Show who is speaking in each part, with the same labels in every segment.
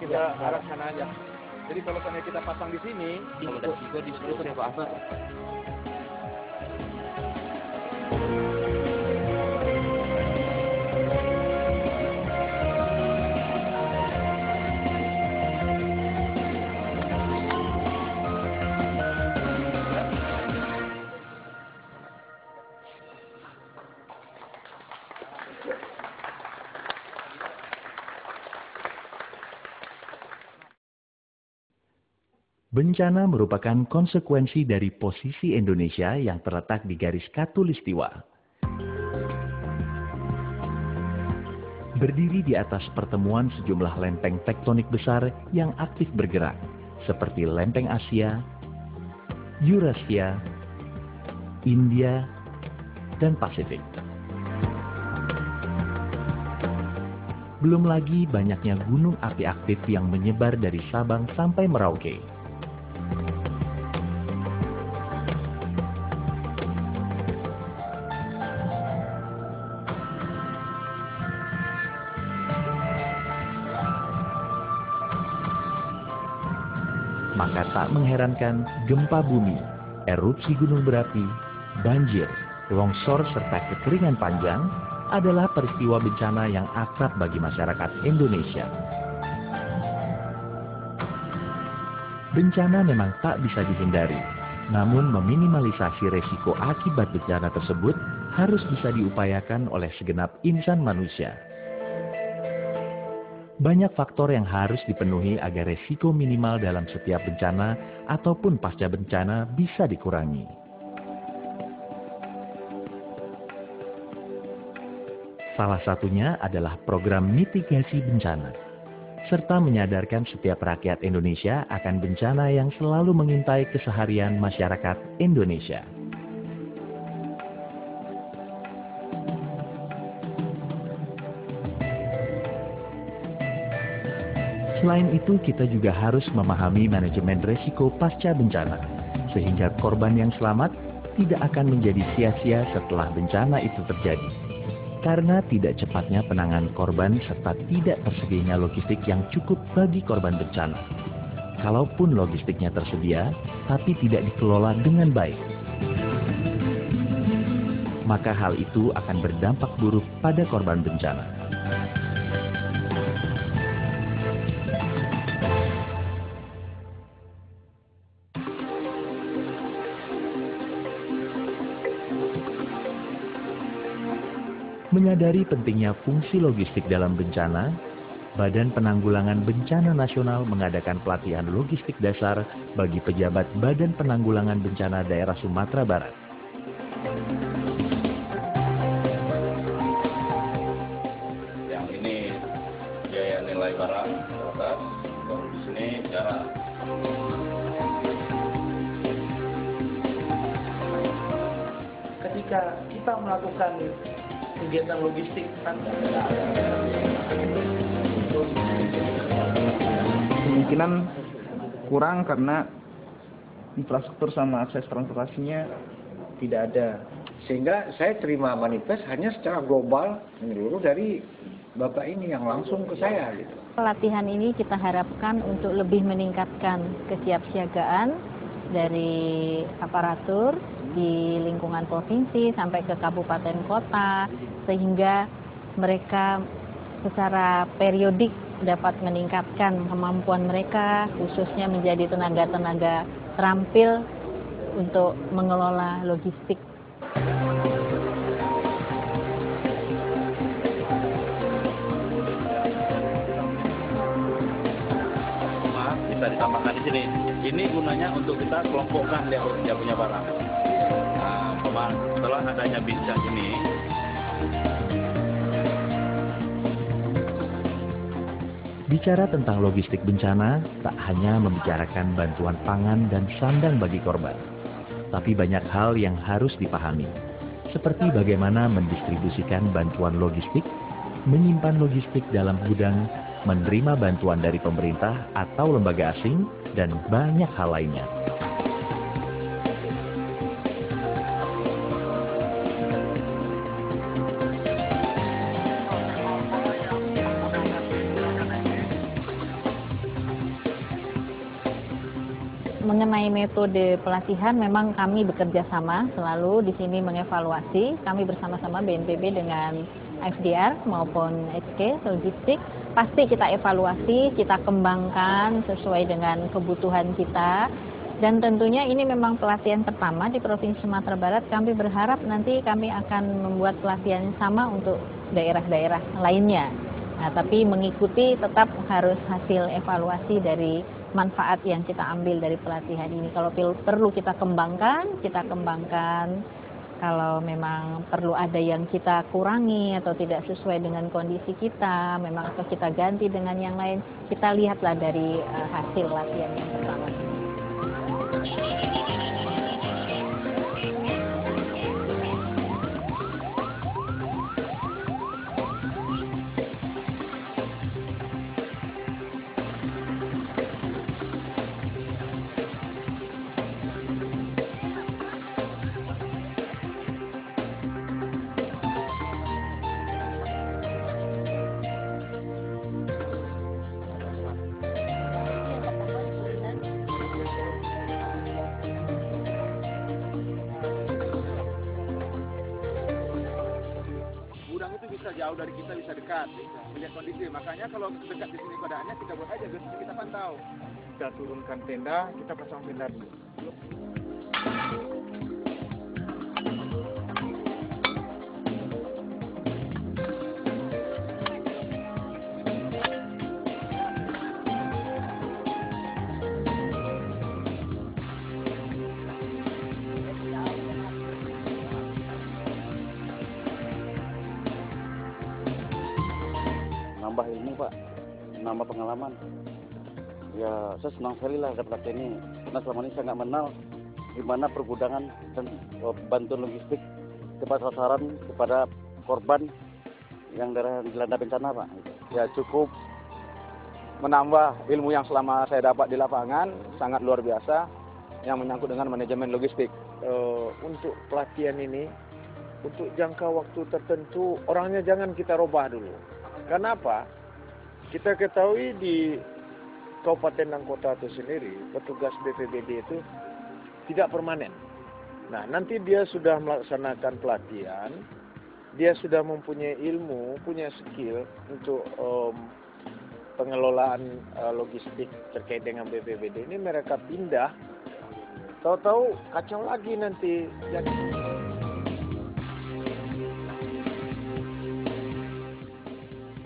Speaker 1: kita arah sana aja. Jadi kalau misalnya kita pasang di sini,
Speaker 2: Kalau ada resiko disuruh ke apa?
Speaker 3: Bencana merupakan konsekuensi dari posisi Indonesia yang terletak di garis khatulistiwa. Berdiri di atas pertemuan sejumlah lempeng tektonik besar yang aktif bergerak, seperti lempeng Asia, Eurasia, India, dan Pasifik. Belum lagi banyaknya gunung api aktif yang menyebar dari Sabang sampai Merauke. Maka tak mengherankan gempa bumi, erupsi gunung berapi, banjir, longsor serta kekeringan panjang adalah peristiwa bencana yang akrab bagi masyarakat Indonesia. Bencana memang tak bisa dihindari, namun meminimalisasi resiko akibat bencana tersebut harus bisa diupayakan oleh segenap insan manusia. Banyak faktor yang harus dipenuhi agar resiko minimal dalam setiap bencana ataupun pasca bencana bisa dikurangi. Salah satunya adalah program mitigasi bencana, serta menyadarkan setiap rakyat Indonesia akan bencana yang selalu mengintai keseharian masyarakat Indonesia. Selain itu, kita juga harus memahami manajemen resiko pasca bencana, sehingga korban yang selamat tidak akan menjadi sia-sia setelah bencana itu terjadi. Karena tidak cepatnya penanganan korban serta tidak tersedianya logistik yang cukup bagi korban bencana. Kalaupun logistiknya tersedia, tapi tidak dikelola dengan baik, maka hal itu akan berdampak buruk pada korban bencana. Menyadari pentingnya fungsi logistik dalam bencana, Badan Penanggulangan Bencana Nasional mengadakan pelatihan logistik dasar bagi pejabat Badan Penanggulangan Bencana Daerah Sumatera Barat.
Speaker 1: yang ini biaya nilai barang atas, baru di sini jarak.
Speaker 4: Ketika kita melakukan kegiatan logistik
Speaker 5: kemungkinan kurang karena infrastruktur sama akses transportasinya tidak ada.
Speaker 6: Sehingga saya terima manifest hanya secara global menyeluruh dari Bapak ini yang langsung ke saya gitu.
Speaker 7: Pelatihan ini kita harapkan untuk lebih meningkatkan kesiapsiagaan dari aparatur di lingkungan provinsi sampai ke kabupaten kota, sehingga mereka secara periodik dapat meningkatkan kemampuan mereka, khususnya menjadi tenaga-tenaga terampil untuk mengelola logistik.
Speaker 1: Bisa ditambahkan di sini. Ini gunanya untuk kita kelompokkan dia punya barang. Nah, setelah adanya bincang ini,
Speaker 3: bicara tentang logistik bencana, tak hanya membicarakan bantuan pangan dan sandang bagi korban, tapi banyak hal yang harus dipahami, seperti bagaimana mendistribusikan bantuan logistik, menyimpan logistik dalam gudang, menerima bantuan dari pemerintah atau lembaga asing, dan banyak hal lainnya.
Speaker 7: mengenai metode pelatihan memang kami bekerja sama selalu di sini mengevaluasi. Kami bersama-sama BNPB dengan FDR maupun HK logistik pasti kita evaluasi, kita kembangkan sesuai dengan kebutuhan kita. Dan tentunya ini memang pelatihan pertama di Provinsi Sumatera Barat. Kami berharap nanti kami akan membuat pelatihan yang sama untuk daerah-daerah lainnya. Nah, tapi mengikuti tetap harus hasil evaluasi dari manfaat yang kita ambil dari pelatihan ini. Kalau perlu kita kembangkan, kita kembangkan. Kalau memang perlu ada yang kita kurangi atau tidak sesuai dengan kondisi kita, memang atau kita ganti dengan yang lain, kita lihatlah dari hasil latihan yang pertama.
Speaker 2: Gudang itu bisa jauh dari kita, bisa dekat, melihat kondisi. Makanya kalau dekat di sini keadaannya, kita buat aja, kita pantau. Kita turunkan tenda, kita pasang tenda dulu.
Speaker 1: Nambah ilmu Pak, nambah pengalaman. Ya saya senang sekali lah dapat ini, karena selama ini saya nggak mengenal gimana pergudangan dan bantuan logistik tepat sasaran kepada korban yang dilanda bencana Pak.
Speaker 2: Ya cukup menambah ilmu yang selama saya dapat di lapangan, sangat luar biasa, yang menyangkut dengan manajemen logistik. Untuk pelatihan ini, untuk jangka waktu tertentu, orangnya jangan kita rubah dulu. Kenapa? Kita ketahui di kabupaten dan kota itu sendiri, petugas BPBD itu tidak permanen. Nah, nanti dia sudah melaksanakan pelatihan, dia sudah mempunyai ilmu, punya skill untuk pengelolaan logistik terkait dengan BPBD ini, mereka pindah, tahu-tahu kacau lagi nanti.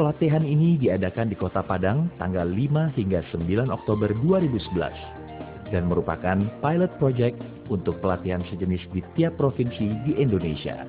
Speaker 3: Pelatihan ini diadakan di Kota Padang tanggal 5 hingga 9 Oktober 2011 dan merupakan pilot project untuk pelatihan sejenis di tiap provinsi di Indonesia.